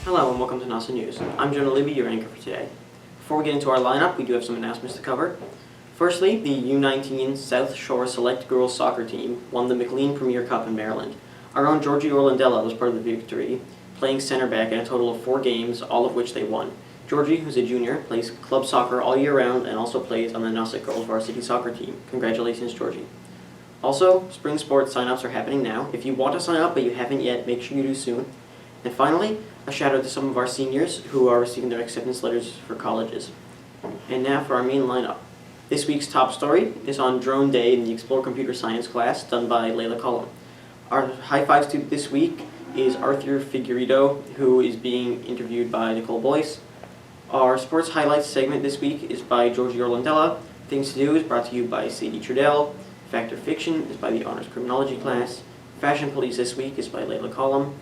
Hello and welcome to Nauset News. I'm Jonah Libby, your anchor for today. Before we get into our lineup, we do have some announcements to cover. Firstly, the U19 South Shore Select Girls Soccer Team won the McLean Premier Cup in Maryland. Our own Georgie Orlandella was part of the victory, playing center back in a total of 4 games, all of which they won. Georgie, who's a junior, plays club soccer all year round and also plays on the Nauset Girls Varsity Soccer Team. Congratulations, Georgie. Also, spring sports sign-ups are happening now. If you want to sign up but you haven't yet, make sure you do soon. And finally, a shout out to some of our seniors who are receiving their acceptance letters for colleges. And now for our main lineup. This week's top story is on Drone Day in the Explore Computer Science class done by Layla Cullum. Our high five student this week is Arthur Figueredo, who is being interviewed by Nicole Boyce. Our sports highlights segment this week is by Georgie Orlandella. Things to Do is brought to you by Sadie Trudell. Fact or Fiction is by the Honors Criminology class. Fashion Police this week is by Layla Cullum.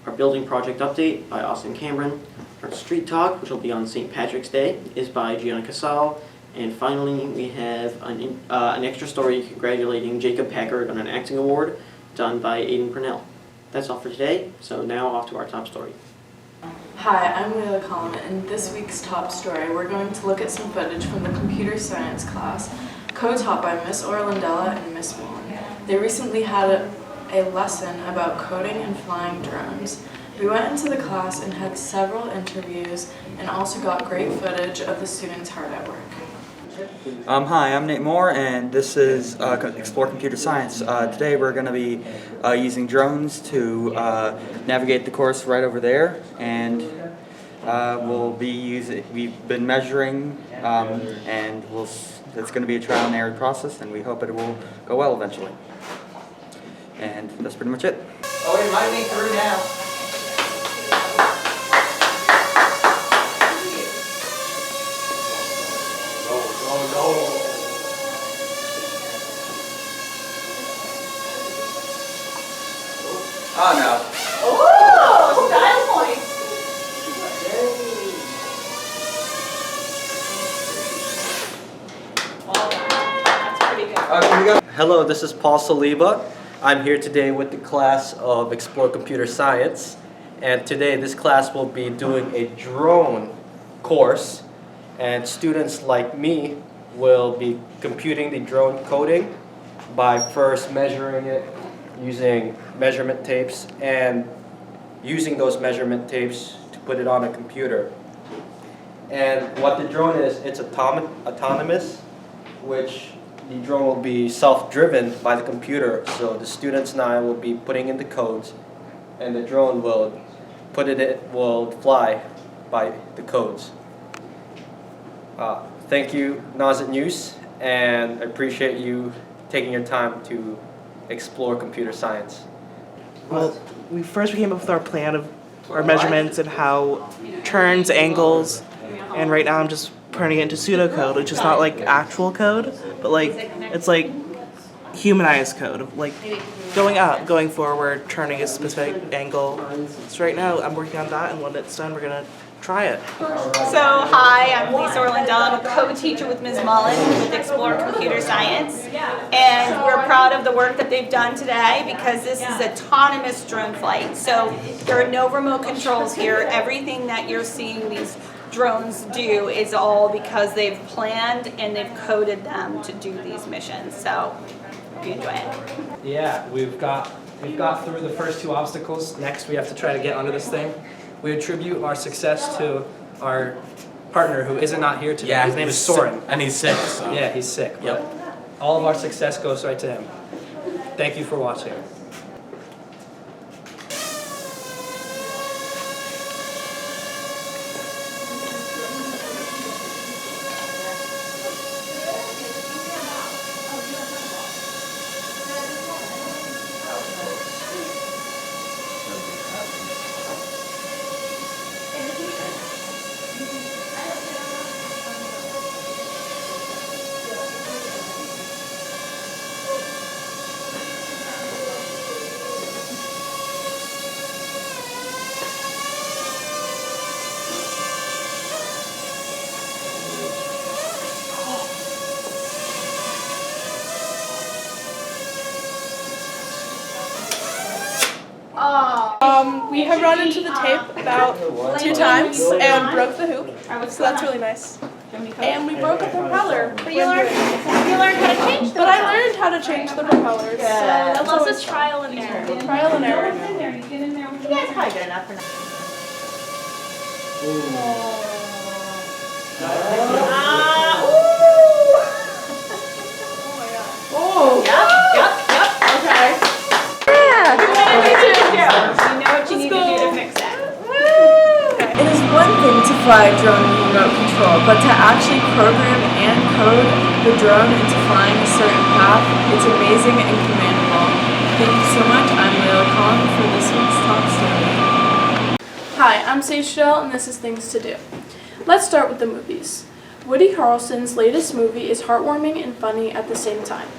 Our building project update by Austin Cameron. Our street talk, which will be on St. Patrick's Day, is by Gianna Casal. And finally, we have an extra story congratulating Jacob Packard on an acting award done by Aidan Purnell. That's all for today, so now off to our top story. Hi, I'm Layla Cullum, and in this week's top story, we're going to look at some footage from the computer science class, co-taught by Ms. Orlandella and Ms. Mullin. They recently had a lesson about coding and flying drones. We went into the class and had several interviews and also got great footage of the students hard at work. Hi, I'm Nate Moore, and this is Explore Computer Science. Today we're going to be using drones to navigate the course right over there, and we've been measuring, and it's going to be a trial and error process, and we hope it will go well eventually. And that's pretty much it. Oh, invite me through now. Oh no. Oh, style points. That's pretty good. Here we go. Hello, this is Paul Saliba. I'm here today with the class of Explore Computer Science, and today this class will be doing a drone course, and students like me will be computing the drone coding by first measuring it using measurement tapes and using those measurement tapes to put it on a computer. And what the drone is, it's autonomous, which the drone will be self-driven by the computer. So the students and I will be putting in the codes, and the drone will fly by the codes. Thank you, Nauset News, and I appreciate you taking your time to explore computer science. Well, we came up with our plan of our measurements and how turns, angles, and right now I'm just turning it into pseudocode, which is not like actual code, but like it's like humanized code of like going up, going forward, turning a specific angle. So right now I'm working on that, and when it's done, we're gonna try it. So, hi, I'm Lisa Orlandella. I'm a co-teacher with Ms. Mullin with Explore Computer Science. And we're proud of the work that they've done today because this is autonomous drone flight. So there are no remote controls here. Everything that you're seeing these drones do is all because they've planned and they've coded them to do these missions. So, hope you enjoy it. Yeah, we've got through the first 2 obstacles. Next, we have to try to get onto this thing. We attribute our success to our partner, who is not here today. Yeah, his name is Soren. And he's sick, so. Yeah, he's sick. Yep. But all of our success goes right to him. Thank you for watching. We have run into the tape about 2 times and broke the hoop, so that's really nice. And we broke a propeller. But you learned how to change them. But I learned how to change the propellers. So that's Plus always it's trial and error. trial and error. You guys are probably good enough for now. Oh. Yep. Okay. You know what you need to do to fix it. It is one thing to fly a drone with remote control, but to actually program and code the drone into flying a certain path, it's amazing and commendable. Thank you so much. I'm Layla Kong for this week's Top Story. Hi, I'm Sage Shell, and this is Things to Do. Let's start with the movies. Woody Harrelson's latest movie is heartwarming and funny at the same time.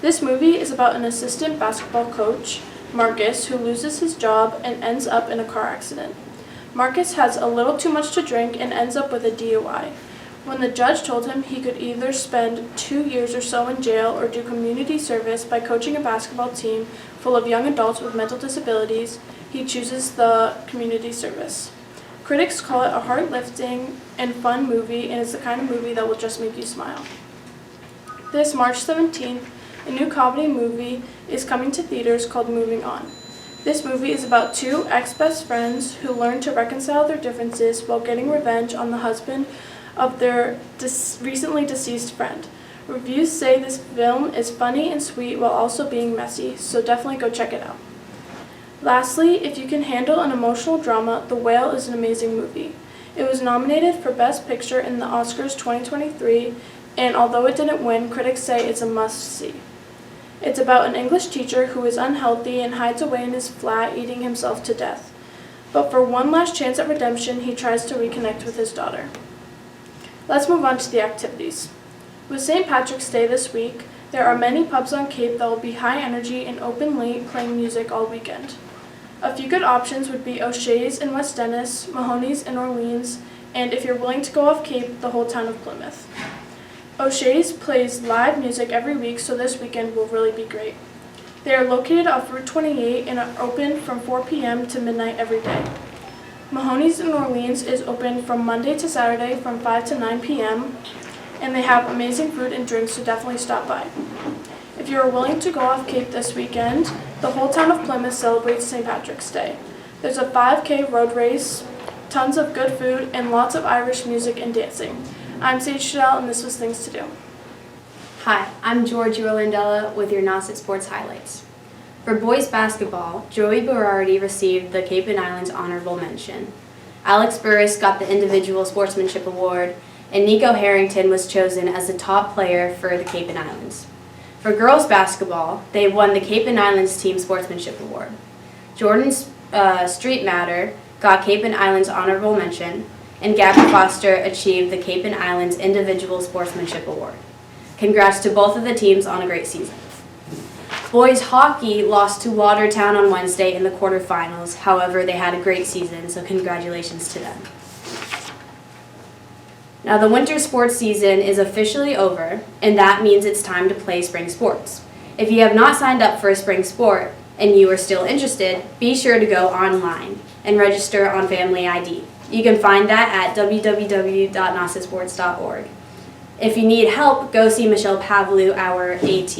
This movie is about an assistant basketball coach, Marcus, who loses his job and ends up in a car accident. Marcus has a little too much to drink and ends up with a DUI. When the judge told him he could either spend 2 years or so in jail or do community service by coaching a basketball team full of young adults with mental disabilities, he chooses the community service. Critics call it a heart-lifting and fun movie, and it's the kind of movie that will just make you smile. This March 17th, a new comedy movie is coming to theaters called Moving On. This movie is about 2 ex-best friends who learn to reconcile their differences while getting revenge on the husband of their recently deceased friend. Reviews say this film is funny and sweet while also being messy, so definitely go check it out. Lastly, if you can handle an emotional drama, The Whale is an amazing movie. It was nominated for Best Picture in the Oscars 2023, and although it didn't win, critics say it's a must-see. It's about an English teacher who is unhealthy and hides away in his flat, eating himself to death. But for one last chance at redemption, he tries to reconnect with his daughter. Let's move on to the activities. With St. Patrick's Day this week, there are many pubs on Cape that will be high energy and open late, playing music all weekend. A few good options would be O'Shea's in West Dennis, Mahoney's in Orleans, and if you're willing to go off Cape, the whole town of Plymouth. O'Shea's plays live music every week, so this weekend will really be great. They are located off Route 28 and are open from 4 p.m. to midnight every day. Mahoney's in Orleans is open from Monday to Saturday from 5 to 9 p.m., and they have amazing food and drinks, so definitely stop by. If you are willing to go off Cape this weekend, the whole town of Plymouth celebrates St. Patrick's Day. There's a 5K road race, tons of good food, and lots of Irish music and dancing. I'm Sage Shell, and this was Things to Do. Hi, I'm Georgie Orlandella with your Nauset Sports Highlights. For boys basketball, Joey Berardi received the Cape and Islands Honorable Mention. Alex Burris got the Individual Sportsmanship Award, and Nico Harrington was chosen as the top player for the Cape and Islands. For girls basketball, they won the Cape and Islands Team Sportsmanship Award. Jordan Street Matter got Cape and Islands Honorable Mention, and Gabby Foster achieved the Cape and Islands Individual Sportsmanship Award. Congrats to both of the teams on a great season. Boys hockey lost to Watertown on Wednesday in the quarterfinals. However, they had a great season, so congratulations to them. Now the winter sports season is officially over, and that means it's time to play spring sports. If you have not signed up for a spring sport and you are still interested, be sure to go online and register on Family ID. You can find that at www.nausetsports.org. If you need help, go see Michelle Pavlou, our AT.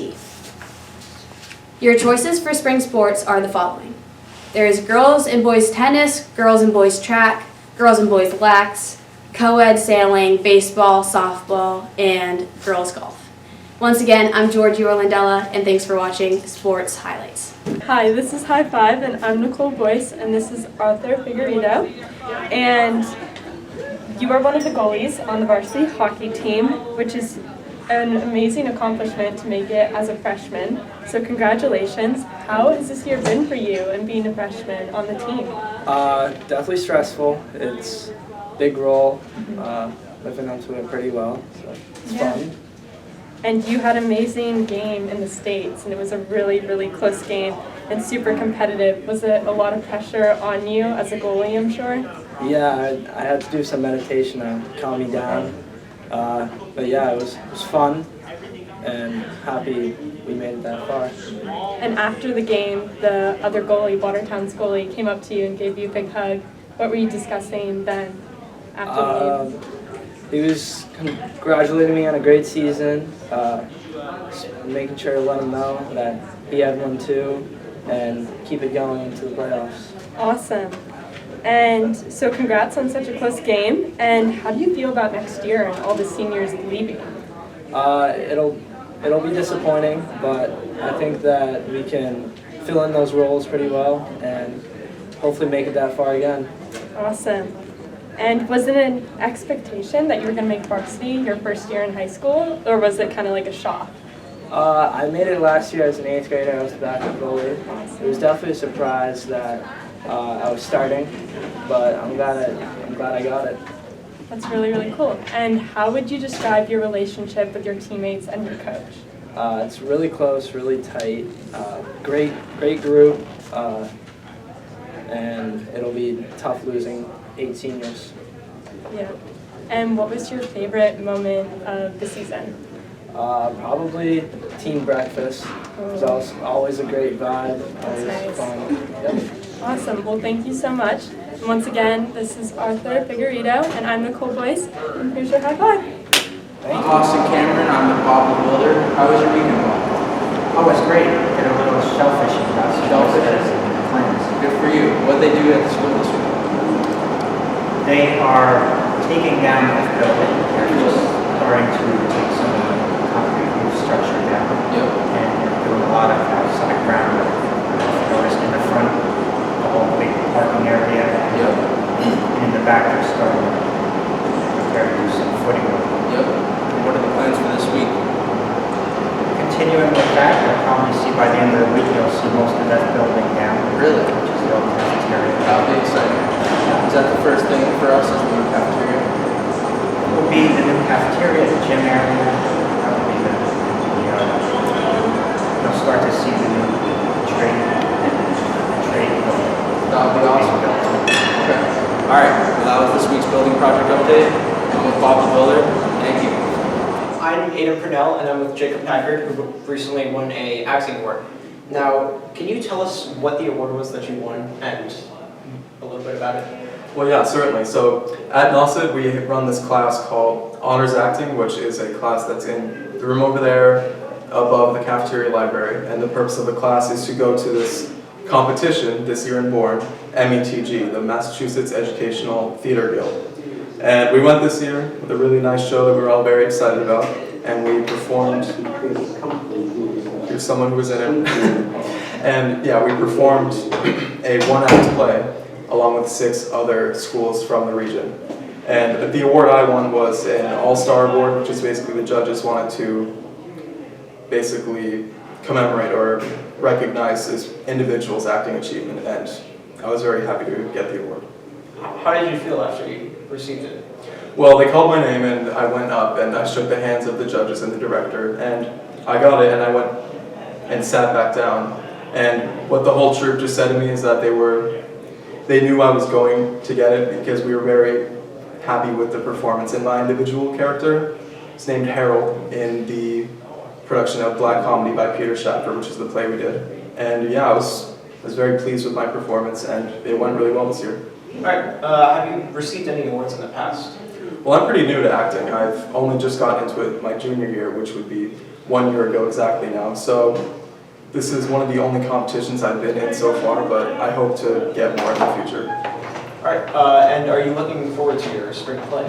Your choices for spring sports are the following. There is girls and boys tennis, girls and boys track, girls and boys lax, co-ed sailing, baseball, softball, and girls golf. Once again, I'm Georgie Orlandella, and thanks for watching Sports Highlights. Hi, this is High Five, and I'm Nicole Boyce, and this is Arthur Figueredo. And you are one of the goalies on the varsity hockey team, which is an amazing accomplishment to make it as a freshman. So congratulations. How has this year been for you and being a freshman on the team? Definitely stressful. It's a big role. Living up to it pretty well, so it's fun. And you had an amazing game in the States, and it was a really, really close game and super competitive. Was it a lot of pressure on you as a goalie, I'm sure? Yeah, I had to do some meditation to calm me down. But yeah, it was fun. and happy we made it that far. And after the game, the other goalie, Watertown's goalie, came up to you and gave you a big hug. What were you discussing then after the game? He was congratulating me on a great season, making sure to let him know that he had one too, and keep it going into the playoffs. Awesome. And so congrats on such a close game. And how do you feel about next year and all the seniors leaving? It'll be disappointing, but I think that we can fill in those roles pretty well and hopefully make it that far again. Awesome. And was it an expectation that you were going to make varsity your first year in high school, or was it kind of like a shock? I made it last year as an 8th grader. I was the backup goalie. It was definitely a surprise that I was starting, but I'm glad I got it. That's really, really cool. And how would you describe your relationship with your teammates and your coach? It's really close, really tight, great group, and it'll be tough losing 8 seniors. Yeah. And what was your favorite moment of the season? Probably team breakfast. It was always a great vibe. Always nice. Fun. Yep. Awesome. Well, thank you so much. And once again, this is Arthur Figueredo, and I'm Nicole Boyce. And here's your high five. I'm Austin Cameron. I'm the Bob the Builder. How was your weekend, Bob? Oh, it's great. Did a little shellfishing. Plans. Good for you. What did they do at the school this week? They are taking down the building. They're just starting to take some of the concrete roof structure down. Yep. And they're doing a lot of outside groundwork. Noticed in the front, a whole big parking area. Yep. And in the back, they're starting to prepare to do some footing work. Yep. And what are the plans for this week? Continuing with that, you'll probably see by the end of the week, you'll see most of that building down. Really? Which is the old cafeteria. That'll be exciting. Is that the first thing for us, is the new cafeteria? It will be the new cafeteria, the gym area. That will be you'll start to see the new trade building. That'll be awesome. Okay. All right. Well, that was this week's building project update. I'm with Bob the Builder. Thank you. I'm Aidan Purnell, and I'm with Jacob Packard, who recently won a acting award. Now, can you tell us what the award was that you won and a little bit about it? Well, yeah, certainly. So at Nauset, we run this class called Honors Acting, which is a class that's in the room over there above the cafeteria library. And the purpose of the class is to go to this competition this year in Bourne, METG, the Massachusetts Educational Theater Guild. And we went this year with a really nice show that we were all very excited about. And we performed, here's someone who was in it. And yeah, we performed a one-act play along with 6 other schools from the region. And the award I won was an all-star award, which is basically the judges wanted to basically commemorate or recognize as individuals' acting achievement, and I was very happy to get the award. How did you feel after you received it? Well, they called my name and I went up and I shook the hands of the judges and the director, and I got it and I went and sat back down. And what the whole troupe just said to me is that they knew I was going to get it because we were very happy with the performance. And my individual character is named Harold in the production of Black Comedy by Peter Shaffer, which is the play we did. And yeah, I was very pleased with my performance, and it went really well this year. All right, have you received any awards in the past? Well, I'm pretty new to acting. I've only just gotten into it my junior year, which would be 1 year ago exactly now. So this is one of the only competitions I've been in so far, but I hope to get more in the future. All right, and are you looking forward to your spring play?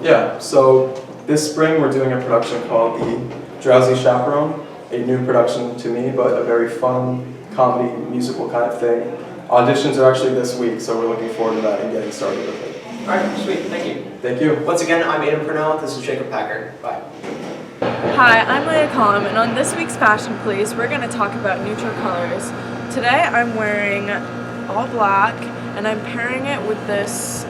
Yeah, so this spring we're doing a production called The Drowsy Chaperone, a new production to me, but a very fun comedy musical kind of thing. Auditions are actually this week, so we're looking forward to that and getting started with it. All right, sweet, thank you. Thank you. Once again, I'm Aidan Purnell, this is Jacob Packard. Bye. Hi, I'm Leah Collum, and on this week's Fashion Police, we're going to talk about neutral colors. Today I'm wearing all black, and I'm pairing it with this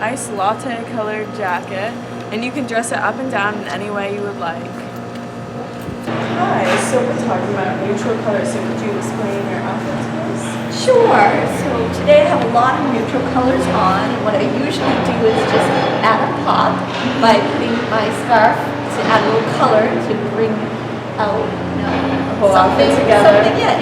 ice latte colored jacket, and you can dress it up and down in any way you would like. Hi, so we're talking about neutral colors, so could you explain your outfit to us? Sure. So today I have a lot of neutral colors on, and what I usually do is just add a pop by putting my scarf to to add a little color to bring out something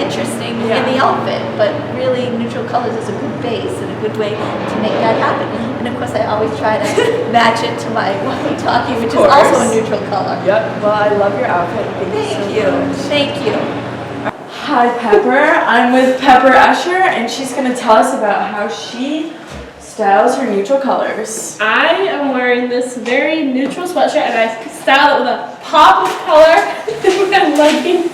interesting in the outfit. But really, neutral colors is a good base and a good way to make that happen. And of course, I always try to match it to my walkie-talkie, which is also a neutral color. Yep. Well, I love your outfit. Thank you. Thank you. Hi, Pepper. I'm with Pepper Usher, and she's going to tell us about how she styles her neutral colors. I am wearing this very neutral sweatshirt and I style it with a pop of color in my leggings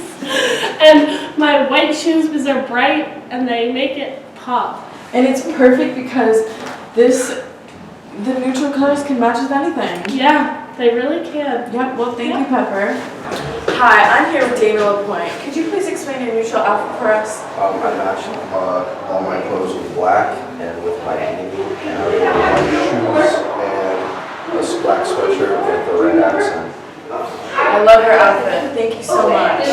and my white shoes because they're bright and they make it pop. And it's perfect because the neutral colors can match with anything. Yeah, they really can. Yep, well thank you, Pepper. Hi, I'm here with Dana LaPointe. Could you please explain your neutral outfit for us? I match all my clothes with black and with my navy, and I wear white shoes and a black sweatshirt with a red accent. I love your outfit. Thank you so much.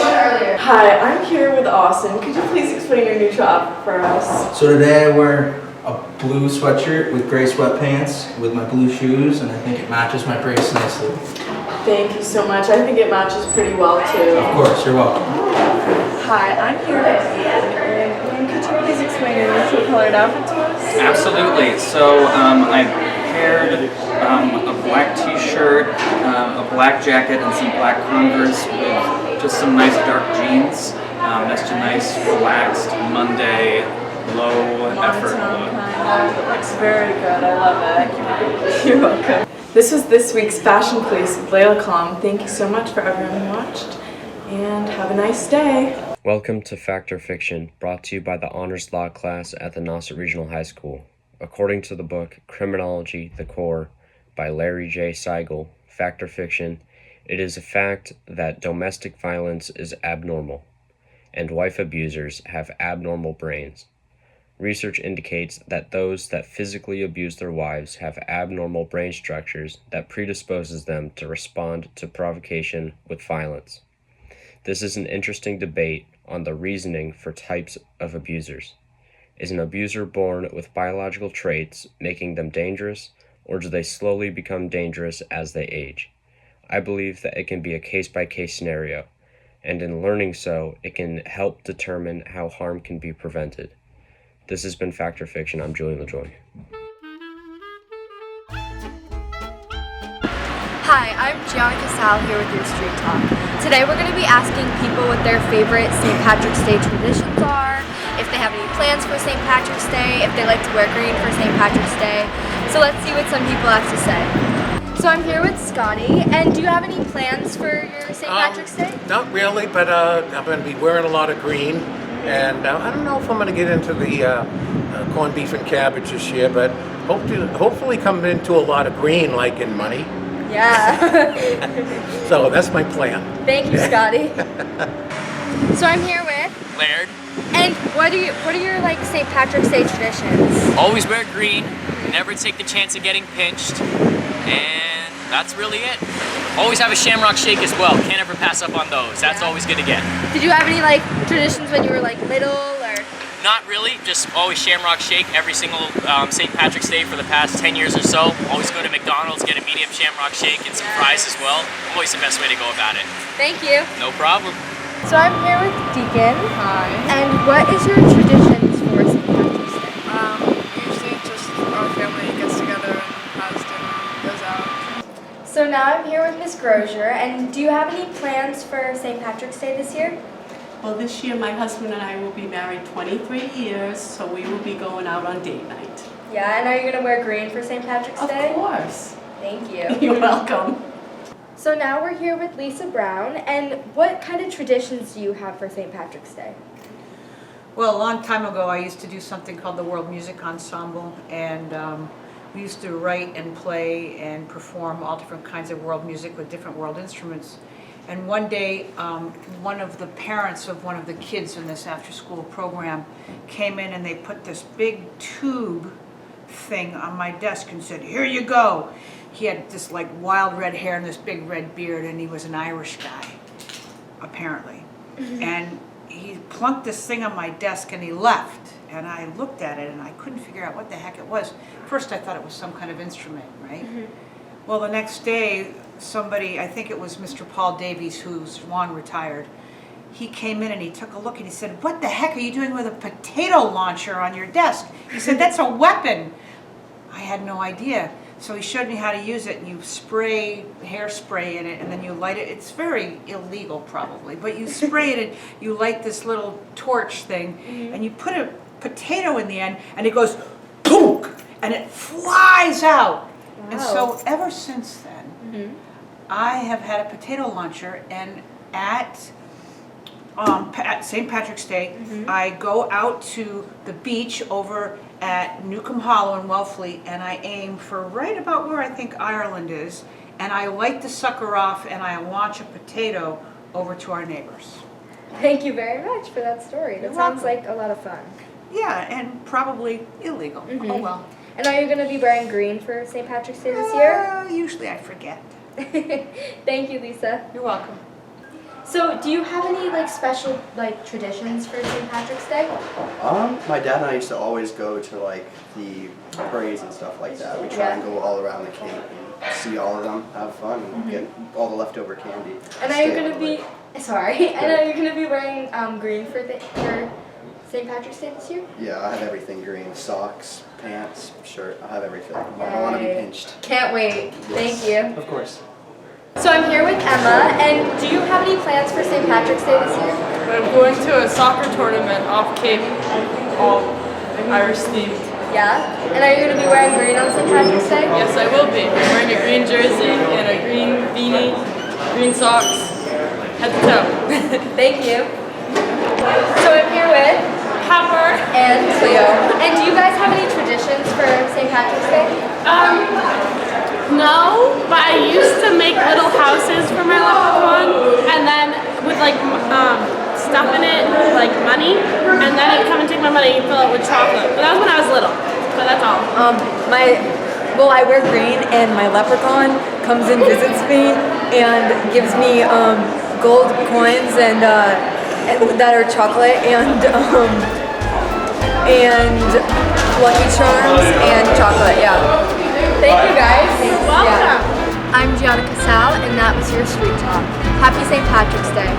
Hi, I'm here with Austin. Could you please explain your neutral outfit for us? So today I wear a blue sweatshirt with gray sweatpants with my blue shoes, and I think it matches my brace nicely. Thank you so much. I think it matches pretty well too. Of course, you're welcome. Hi, I'm here with Ian. Could you please explain your neutral colored outfit to us? Absolutely. So I paired a black t-shirt, a black jacket, and some black Converse with just some nice dark jeans. That's just a nice, relaxed, Monday, low effort look. It looks very good. I love it. Thank you. You're welcome. This was this week's Fashion Police with Layla Klum. Thank you so much for everyone who watched, and have a nice day. Welcome to Fact or Fiction, brought to you by the Honors Law class at the Nauset Regional High School. According to the book Criminology, the Core by Larry J. Seigel, Fact or Fiction, it is a fact that domestic violence is abnormal, and wife abusers have abnormal brains. Research indicates that those that physically abuse their wives have abnormal brain structures that predisposes them to respond to provocation with violence. This is an interesting debate on the reasoning for types of abusers. Is an abuser born with biological traits making them dangerous, or do they slowly become dangerous as they age? I believe that it can be a case-by-case scenario, and in learning so, it can help determine how harm can be prevented. This has been Fact or Fiction. I'm Julian LaJoy. Hi, I'm Gianna Casal here with your Street Talk. Today we're going to be asking people what their favorite St. Patrick's Day traditions are, if they have any plans for St. Patrick's Day, if they like to wear green for St. Patrick's Day. So let's see what some people have to say. So I'm here with Scotty, and do you have any plans for your St. Patrick's Day? Not really, but I'm going to be wearing a lot of green. And I don't know if I'm going to get into the corned beef and cabbage this year, but hopefully come into a lot of green, like in money. Yeah. So that's my plan. Thank you, Scotty. So I'm here with Laird. And what are your like St. Patrick's Day traditions? Always wear green, never take the chance of getting pinched, and that's really it. Always have a shamrock shake as well. Can't ever pass up on those. That's always good to get. Did you have any like traditions when you were like little or? Not really, just always shamrock shake every single St. Patrick's Day for the past 10 years or so. Always go to McDonald's, get a medium shamrock shake and some fries as well. Always the best way to go about it. Thank you. No problem. So I'm here with Deacon. Hi. And what is your traditions for St. Patrick's Day? Usually just our family gets together and has dinner and goes out. So now I'm here with Miss Grozier, and do you have any plans for St. Patrick's Day this year? Well, this year my husband and I will be married 23 years, so we will be going out on date night. Yeah, and are you going to wear green for St. Patrick's Day? Of course. Thank you. You're welcome. So now we're here with Lisa Brown, and what kind of traditions do you have for St. Patrick's Day? Well, a long time ago I used to do something called the World Music Ensemble, and we used to write and play and perform all different kinds of world music with different world instruments. And one day, one of the parents of one of the kids in this after-school program came in and they put this big tube thing on my desk and said, "Here you go." He had this like wild red hair and this big red beard, and he was an Irish guy, apparently. And he plunked this thing on my desk and he left. And I looked at it and I couldn't figure out what the heck it was. First I thought it was some kind of instrument, right? Well, the next day, somebody, I think it was Mr. Paul Davies, who's long retired, he came in and he took a look and he said, "What the heck are you doing with a potato launcher on your desk?" He said, "That's a weapon." I had no idea. So he showed me how to use it, and you spray hairspray in it, and then you light it. It's very illegal, probably, but you spray it and you light this little torch thing, and you put a potato in the end, and it goes, poof, and it flies out. And so ever since then, I have had a potato launcher, and at St. Patrick's Day, I go out to the beach over at Newcomb Hollow in Wellfleet, and I aim for right about where I think Ireland is, and I light the sucker off and I launch a potato over to our neighbors. Thank you very much for that story. That sounds like a lot of fun. Yeah, and probably illegal. Oh well. And are you going to be wearing green for St. Patrick's Day this year? Usually I forget. Thank you, Lisa. You're welcome. So, do you have any special traditions for St. Patrick's Day? My dad and I used to always go to the parades and stuff like that. We try and go all around the Cape and see all of them, have fun, and get all the leftover candy. And are you going to be And are you going to be wearing green for St. Patrick's Day this year? Yeah, I have everything green: socks, pants, shirt. I have everything. I don't want to be pinched. Can't wait. Yes. Thank you. Of course. So I'm here with Emma, and do you have any plans for St. Patrick's Day this year? I'm going to a soccer tournament off Cape, all Irish themed. Yeah? And are you going to be wearing green on St. Patrick's Day? Yes, I will be. I'm wearing a green jersey and a green beanie, green socks, head to toe. Thank you. So I'm here with Pepper and Cleo. And do you guys have any traditions for St. Patrick's Day? No, but I used to make little houses for my leprechaun, and then with stuff in it, like money, and then he'd come and take my money and fill it with chocolate. But that was when I was little, but that's all. I wear green, and my leprechaun comes and visits me and gives me gold coins and that are chocolate and Lucky Charms and chocolate. Yeah. Thank you guys. Welcome. I'm Gianna Casal, and that was your Street Talk. Happy St. Patrick's Day.